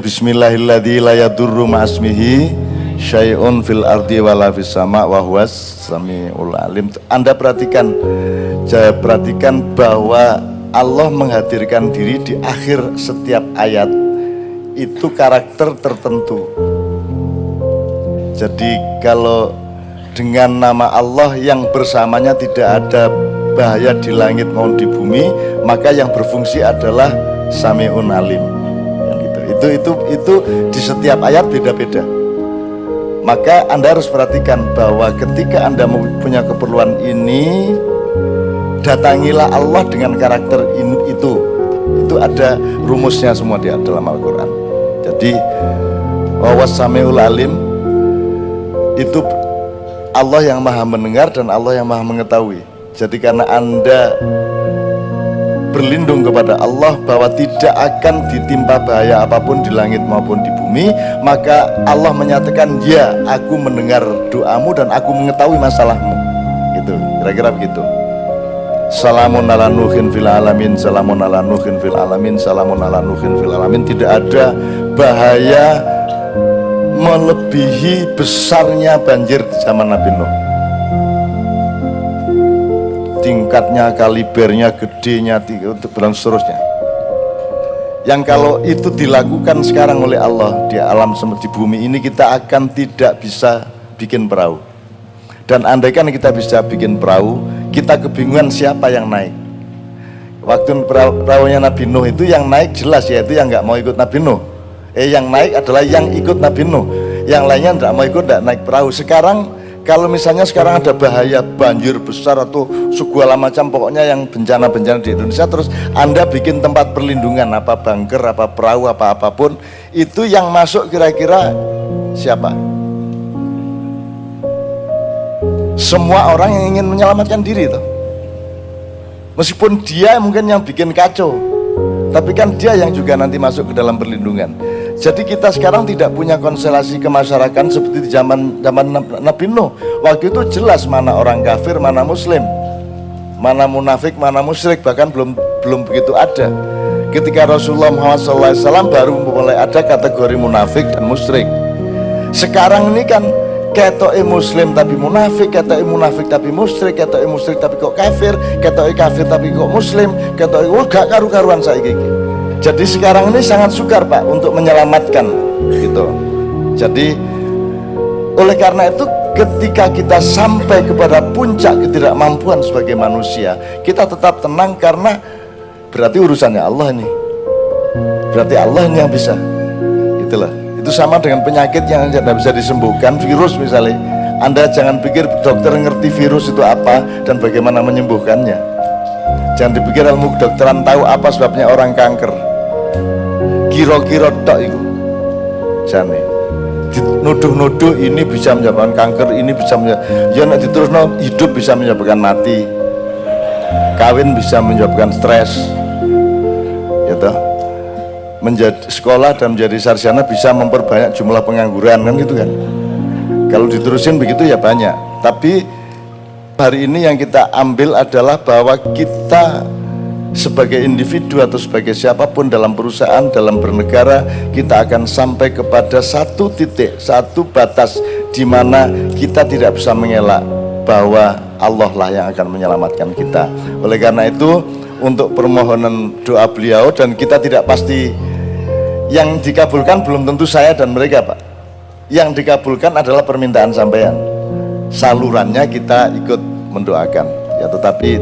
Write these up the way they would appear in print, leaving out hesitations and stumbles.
Bismillahilladzi la yadurru ma'asmihi syai'un fil ardi wala fis sama wa huwas samiul alim. Anda perhatikan, saya perhatikan bahwa Allah menghadirkan diri di akhir setiap ayat itu karakter tertentu. Jadi kalau dengan nama Allah yang bersamanya tidak ada bahaya di langit maupun di bumi, maka yang berfungsi adalah Sami'un Alim. Itu di setiap ayat beda-beda. Maka Anda harus perhatikan bahwa ketika Anda punya keperluan ini, datangilah Allah dengan karakter itu. Itu ada rumusnya semua di dalam Al-Quran. Jadi wawas Sami'ul Alim itu Allah yang maha mendengar dan Allah yang maha mengetahui. Jadi karena Anda berlindung kepada Allah bahwa tidak akan ditimpa bahaya apapun di langit maupun di bumi, maka Allah menyatakan, ya, aku mendengar doamu dan aku mengetahui masalahmu. Gitu, kira-kira begitu. Salamun ala nuhin fil alamin, salamun ala nuhin fil alamin, salamun ala nuhin fil alamin. Tidak ada bahaya melebihi besarnya banjir di zaman Nabi Nuh. Tingkatnya, kalibernya, gedenya, dan seterusnya. Yang kalau itu dilakukan sekarang oleh Allah di alam semesta di bumi ini, kita akan tidak bisa bikin perahu. Dan andaikan kita bisa bikin perahu, kita kebingungan siapa yang naik. Waktu perahunya Nabi Nuh itu yang naik jelas yaitu yang nggak mau ikut Nabi Nuh. Yang naik adalah yang ikut Nabi Nuh. Yang lainnya tidak mau ikut, tidak naik perahu. Sekarang kalau misalnya sekarang ada bahaya banjir besar atau segala macam pokoknya yang bencana-bencana di Indonesia, terus Anda bikin tempat perlindungan, apa bunker, apa perahu, apa apapun, itu yang masuk kira-kira siapa? Semua orang yang ingin menyelamatkan diri itu. Meskipun dia mungkin yang bikin kacau, tapi kan dia yang juga nanti masuk ke dalam perlindungan. Jadi kita sekarang tidak punya konstelasi kemasyarakatan seperti di zaman Nabi Nuh. Waktu itu jelas mana orang kafir, mana muslim, mana munafik, mana musyrik, bahkan belum begitu ada. Ketika Rasulullah Muhammad SAW baru mulai ada kategori munafik dan musyrik. Sekarang ini kan ketoke muslim tapi munafik, ketoke munafik tapi musyrik, ketoke musyrik tapi kok kafir, ketoke kafir tapi kok muslim, ketoke gak karu-karuan saiki. Jadi sekarang ini sangat sukar Pak untuk menyelamatkan gitu. Jadi oleh karena itu ketika kita sampai kepada puncak ketidakmampuan sebagai manusia, kita tetap tenang karena berarti urusannya Allah ini. Berarti Allah ini yang bisa. Itulah. Itu sama dengan penyakit yang tidak bisa disembuhkan, virus misalnya. Anda jangan pikir dokter ngerti virus itu apa dan bagaimana menyembuhkannya. Jangan dipikir ilmu kedokteran tahu apa sebabnya orang kanker. Kira-kira tok itu. Jane. Nuduh-nuduh ini bisa menyebabkan kanker, ini bisa ya nek diterusno hidup bisa menyebabkan mati. Kawin bisa menyebabkan stres. Ya toh. Menjadi sekolah dan menjadi sarjana bisa memperbanyak jumlah pengangguran kan gitu kan. Kalau diterusin begitu ya banyak. Tapi hari ini yang kita ambil adalah bahwa kita sebagai individu atau sebagai siapapun dalam perusahaan, dalam bernegara, kita akan sampai kepada satu titik, satu batas di mana kita tidak bisa mengelak bahwa Allah lah yang akan menyelamatkan kita. Oleh karena itu, untuk permohonan doa beliau, dan kita tidak pasti yang dikabulkan belum tentu saya dan mereka Pak. Yang dikabulkan adalah permintaan sampean. Salurannya kita ikut mendoakan. Ya tetapi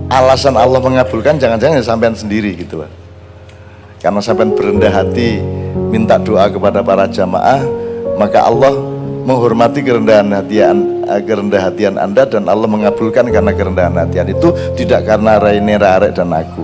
alasan Allah mengabulkan jangan-jangan sampean sendiri gitu Pak. Karena sampean berendah hati minta doa kepada para jamaah, maka Allah menghormati kerendahan hatian Anda dan Allah mengabulkan karena kerendahan hatian itu, tidak karena Raine, Rarek dan aku.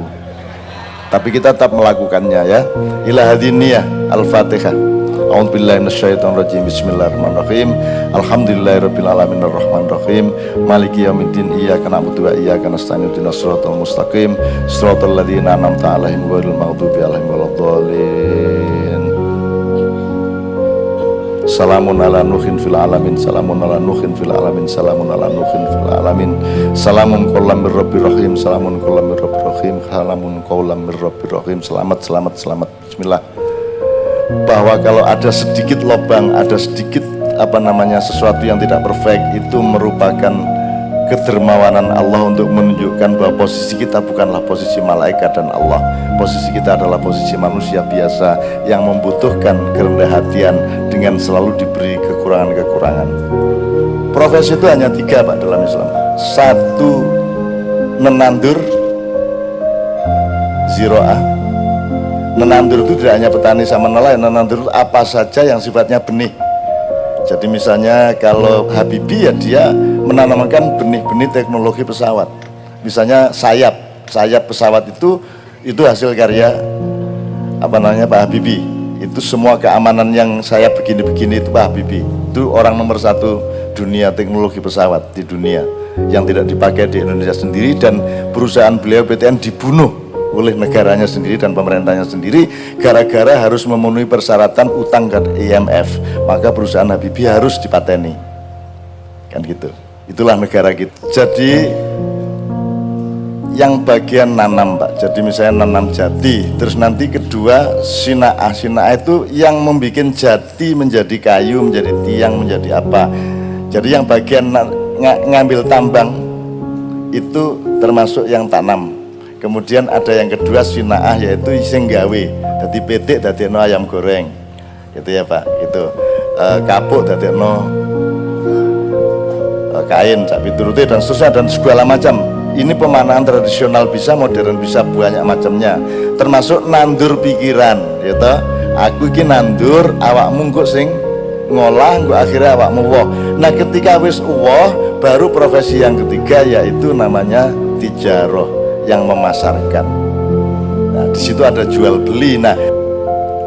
Tapi kita tetap melakukannya ya. Ila hadiniyah Al-Fatihah. A'udzubillahi minasyaitonirrajim. Bismillahirrahmanirrahim. Alhamdulillahirabbil alamin arrahmanirrahim. Maliki yaumiddin. Iyyaka na'budu wa iyyaka nasta'in. Ihdinas siratal mustaqim. Shiratal ladzina an'amta 'alaihim ghairil maghdubi 'alaihim waladdallin. Salamun ala nuhin fil alamin, salamun ala nuhin fil alamin, salamun ala nuhin fil alamin. Salamun qaulam mir rabbir rahim, salamun qaulam mir rabbir rahim, salamun qaulam mir rabbir rahim. Selamat. Bismillah. bahwa kalau ada sedikit lubang, ada sedikit sesuatu yang tidak perfect, itu merupakan kedermawanan Allah untuk menunjukkan bahwa posisi kita bukanlah posisi malaikat dan Allah. Posisi kita adalah posisi manusia biasa yang membutuhkan kerendah hatian dengan selalu diberi kekurangan-kekurangan. Profesi itu hanya 3 Pak dalam Islam. 1 menandur, ziro'ah. Menandur itu tidak hanya petani sama nelayan, menandur itu apa saja yang sifatnya benih. Jadi misalnya kalau Habibie ya dia menanamkan benih-benih teknologi pesawat. Misalnya sayap pesawat itu hasil karya Pak Habibie. Itu semua keamanan yang sayap begini-begini itu Pak Habibie. Itu orang nomor 1 dunia teknologi pesawat di dunia yang tidak dipakai di Indonesia sendiri, dan perusahaan beliau PTN dibunuh oleh negaranya sendiri dan pemerintahnya sendiri gara-gara harus memenuhi persyaratan utang ke IMF. Maka perusahaan Habibie harus dipateni, kan gitu. Itulah negara kita. Jadi yang bagian nanam Pak, jadi misalnya nanam jati, terus nanti kedua sinaah itu yang membuat jati menjadi kayu, menjadi tiang, menjadi apa. Jadi yang bagian ngambil tambang itu termasuk yang tanam. Kemudian ada yang kedua sinaah, yaitu sing gawe, dadi petik dadekno ayam goreng, gitu ya Pak. Itu kapuk dadekno kain, sak piturute dan seterusnya dan segala macam. Ini pemanaan tradisional bisa, modern bisa, banyak macamnya. Termasuk nandur pikiran, gitu. Aku iki nandur, awakmu engko sing ngolah, engko akhirnya awakmu woh. Nah, ketika wis woh, baru profesi yang ketiga yaitu namanya tijaroh, yang memasarkan. Nah, di situ ada jual beli. Nah,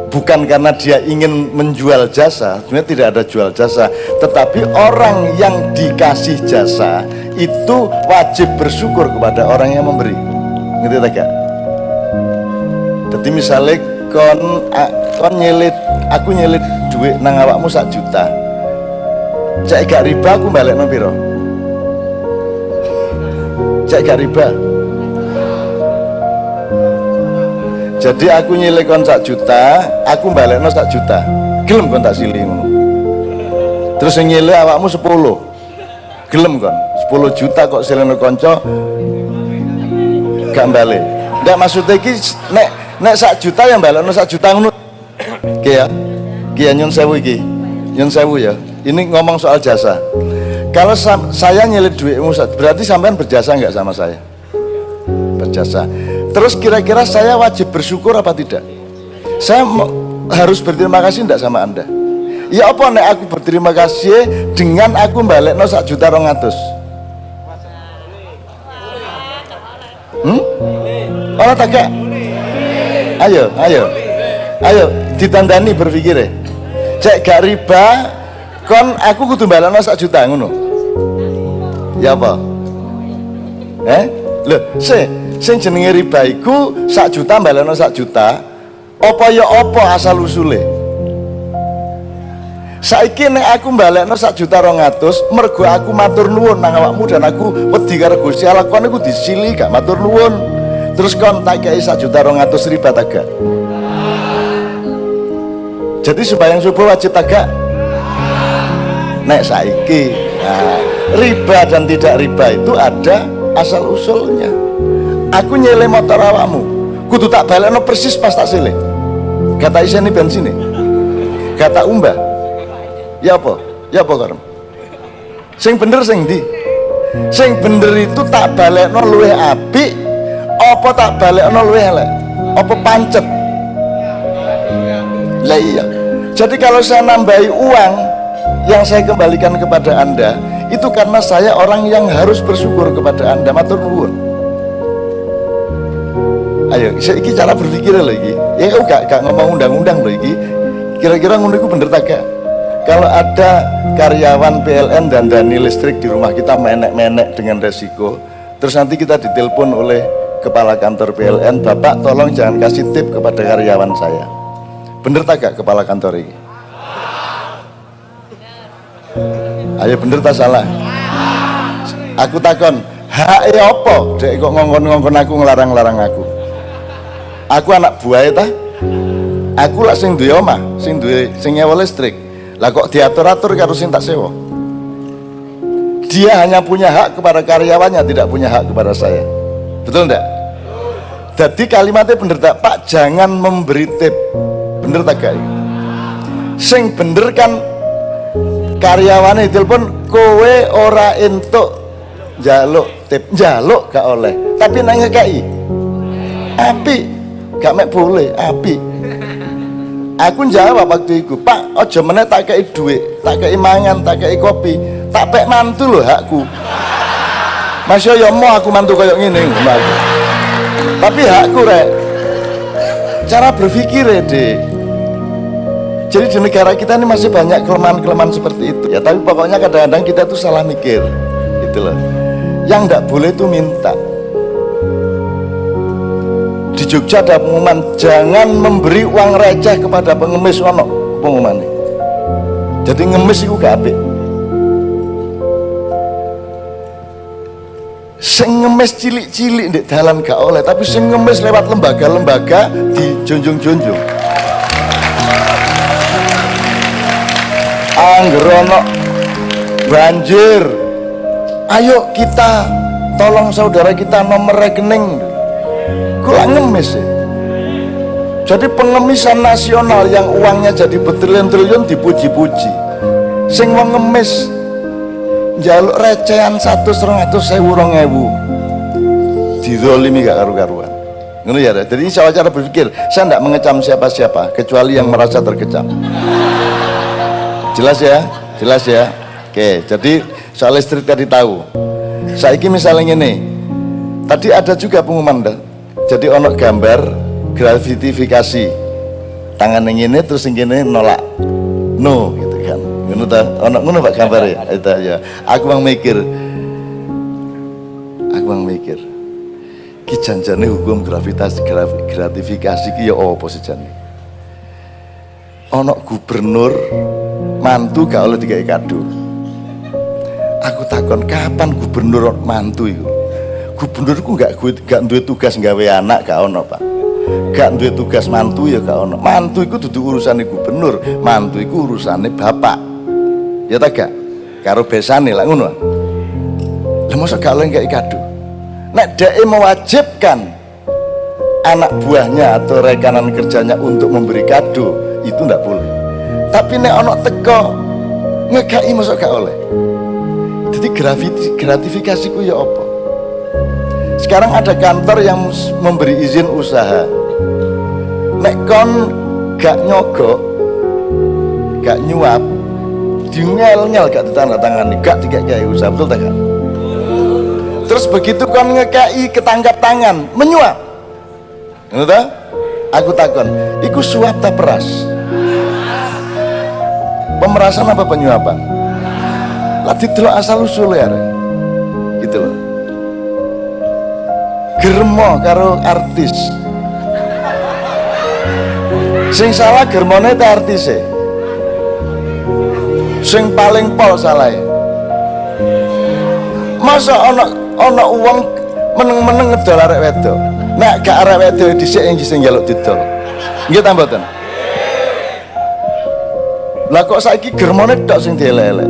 bukan karena dia ingin menjual jasa, sebenarnya tidak ada jual jasa, tetapi orang yang dikasih jasa itu wajib bersyukur kepada orang yang memberi. Ngerti tak gak? Jadi misalnya kon nyelit, aku nyelit duit nang awakmu 1 juta, cek gak riba aku balekno piro? Cek gak riba. Jadi aku nyilih kon 1 juta, aku balekno 1 juta. Gelem kon tak silih ngono. Terus yang nyilih awakmu 10. Gelem kon. 10 juta kok silihno kanca gak balik. Ndak maksudnya iki nek 1 juta yang balekno 1 juta ngono. Oke ya. Ki nyun sewu iki. Nyun sewu ya. Ini ngomong soal jasa. Kalau saya nyilih duitmu berarti sampean berjasa enggak sama saya? Berjasa. Terus kira-kira saya wajib bersyukur apa tidak? Saya harus berterima kasih tidak sama Anda? Ya apa nek aku berterima kasih dengan aku balekno 1.200.000? Orang tak gak? Ayo ditandani berpikir ya. Cek gak riba, kon aku kudu balekno 1 juta ngono. Ya apa? Loh, sing jenenge riba iku 1 juta balekno 1 juta. Apa ya apa asal usule? Saiki nek aku balekno 1.200.000 mergo aku matur nuwun nang awakmu dan aku wedi karo Gusti Allah, kon iku disili gak matur nuwun. Terus kon tak kei 1.200.000 riba tak gak? Jadi sembahyang subuh wajib tak gak? Nek saiki riba dan tidak riba itu ada asal usulnya. Aku nyele motor awakmu kudu tak balekno persis pas tak silih. Kata iseni bensin kata umbah. Ya apa karem? Sing bener sing ndi? Sing bener itu tak balekno luwih apik apa tak balekno luwih elek? Apa pancet? Lah iya. Jadi kalau saya nambahi uang yang saya kembalikan kepada Anda itu karena saya orang yang harus bersyukur kepada Anda, matur nuwun. Ayo, iki cara berpikir lagi. Ya gak ngomong undang-undang loh iki. Kira-kira ngono iku bener tak gak? Kalau ada karyawan PLN dan dani listrik di rumah kita menek-menek dengan resiko, terus nanti kita ditelepon oleh kepala kantor PLN, Bapak tolong jangan kasih tip kepada karyawan saya. Bener tak gak kepala kantor ini? Ayo bener tak salah? Aku takon, hae apa? Dek kok ngongkon-ngongkon aku, ngelarang-larang aku. Aku anak buah ta? Aku lah sing duwe omah, sing nyewa listrik. Lah kok diatur-atur karo sing tak sewa? Dia hanya punya hak kepada karyawannya, tidak punya hak kepada saya. Betul enggak? Jadi kalimatnya bener tak Pak, jangan memberi tip. Bener tak gak? Sing bener kan karyawannya telepon kowe ora entuk jaluk tip, jaluk gak oleh, tapi nang ngekei api gak mek boleh api. Aku jawab waktu itu, Pak ojo meneh tak kei duit, tak kei mangan, tak kei kopi, tak pek mantu loh hakku. Masya ya mau aku mantu kayak gini, tapi hakku rek. Cara berpikir ya deh. Jadi di negara kita ini masih banyak kelemahan-kelemahan seperti itu ya, tapi pokoknya kadang-kadang kita tuh salah mikir gitu loh. Yang nggak boleh itu minta. Di Jogja ada pengumuman, jangan memberi uang receh kepada pengemis, ono pengumuman ini. Jadi ngemis itu gak apik. Sing ngemis cilik-cilik di dalan gak oleh, tapi sing ngemis lewat lembaga-lembaga dijunjung-junjung. Anggerono banjir, ayo kita tolong saudara kita nomor rekening. Kula ngemis ya. Jadi pengemisan nasional yang uangnya jadi bertriliun-triliun dipuji-puji. Sing wong ngemis njaluk recehan 100-200 sewu 2000 dizolimi gak karu-karuan. Ngono ya. Jadi ini soal cara berpikir. Saya tidak mengecam siapa-siapa kecuali yang merasa terkecam. Jelas ya? Jelas ya? Oke, jadi soal listrik tadi tahu. Saiki misalnya ini, tadi ada juga pengumuman dah. Jadi ono gambar gratifikasi, tangan yang ini terus yang ini nolak, no gitu kan. Ngono ta? Ono ngono Pak gambar ya? Itu ya. Aku bang mikir. Ki janjane hukum gratifikasi ki ya apa sih jane? Ono gubernur mantu gak oleh dikai kado. Aku takon kapan gubernur mantu itu? Gubernurku gak duwe tugas nggawe anak gak ono Pak. Gak duwe tugas mantu ya gak ono. Mantu itu dudu urusane gubernur, mantu itu urusane bapak. Ya ta gak? Karo besane lah ngono. Lah mosok gak oleh nggawe kado. Nek dhek mewajibkan anak buahnya atau rekanan kerjanya untuk memberi kado, itu ndak boleh. Tapi nek ono teko ngekai mosok gak oleh. Jadi gratifikasi ku ya apa? Sekarang ada kantor yang memberi izin usaha. Nek kon gak nyogok, gak nyuap, ngel gak ditandatangani, gak dikai usaha, betul tak kan? Terus begitu kon ngekai ketangkap tangan, menyuap. Ngono ta? Aku takon, iku suap ta peras? Pemerasan apa penyuapan? Lah didelok asal usule ya. Gitu loh. Germo karo artis. Sing salah germone ta artise? Sing paling pol salah. Masa ana uang meneng-meneng ngedol arek wedok. Nek gak arek wedok dhisik sing njaluk didol. Nggih ta mboten? Lah kok saiki germone tok sing dielek-elek.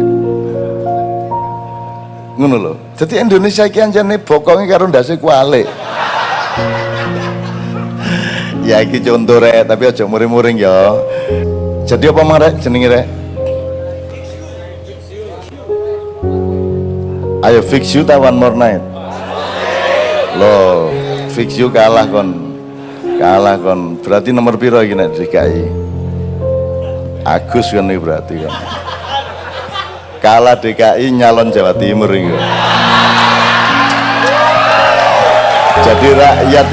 Ngono lho. Jadi Indonesia iki anjane bokonge karo ndase kualik. Ya iki contoh rek, tapi aja muring-muring ya. Jadi apa mang rek jenenge rek? Ayo fix you ta one more night. Loh, fix you kalah kon. Berarti nomor piro iki nek DKI? Agus kan iki berarti kan. Kalah DKI nyalon Jawa Timur iki. Jadi rakyat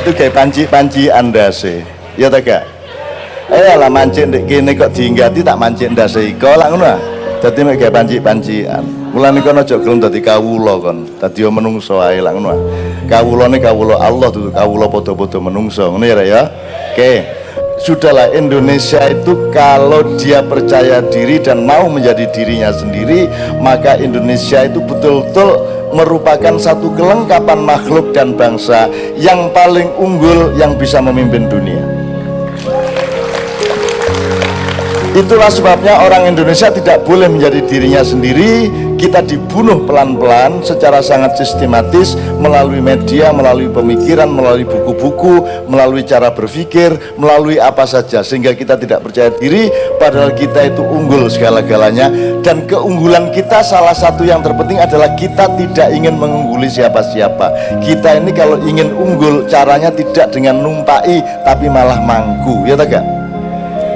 itu kayak panci andase. Ya ta gak? Lah mancing ndek kene kok diinggati tak mancing ndase iko lak ngono. Dadi mek kayak panci-pancian. Mulane kono aja gelem dadi kawula kon. Dadi menungso ae lak ngono. Kawulane kawula Allah dudu kawula padha-padha menungso. Ngono ya, ya. Oke. Sudahlah, Indonesia itu kalau dia percaya diri dan mau menjadi dirinya sendiri, maka Indonesia itu betul-betul merupakan satu kelengkapan makhluk dan bangsa yang paling unggul yang bisa memimpin dunia. Itulah sebabnya orang Indonesia tidak boleh menjadi dirinya sendiri. Kita dibunuh pelan-pelan secara sangat sistematis melalui media, melalui pemikiran, melalui buku-buku, melalui cara berpikir, melalui apa saja, sehingga kita tidak percaya diri padahal kita itu unggul segala-galanya. Dan keunggulan kita salah satu yang terpenting adalah kita tidak ingin mengungguli siapa-siapa. Kita ini kalau ingin unggul caranya tidak dengan numpai tapi malah mangku, ya tak?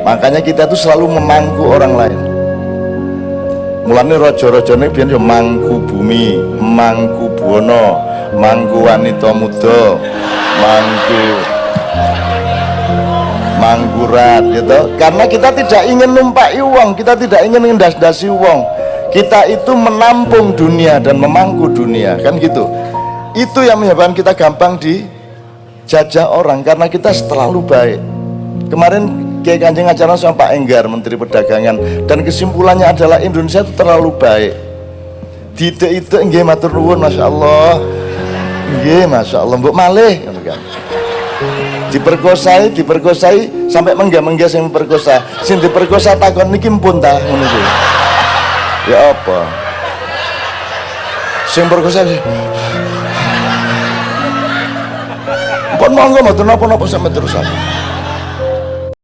Makanya kita tuh selalu memangku orang lain. Mulane raja-raja ini biar mangku bumi, mangku buwono, mangku wanita muda, mangkurat, gitu. Karena kita tidak ingin numpai uang, kita tidak ingin mendas-dasi uang. Kita itu menampung dunia dan memangku dunia, kan gitu. Itu yang menyebabkan kita gampang dijajah orang karena kita terlalu baik. Kemarin Kiai Kanjeng acara sama Pak Enggar, Menteri Perdagangan, dan kesimpulannya adalah Indonesia itu terlalu baik. Dite-ite nggih matur nuwun, Masya Allah. Nggih, Masya Allah, mbok malih kan. Diperkosai sampai menggah-menggah sing memperkosa. Sing diperkosa takon niki mpun ta ngono kuwi. Ya apa? Sing perkosa mpun monggo mboten napa-napa sampe terus apa.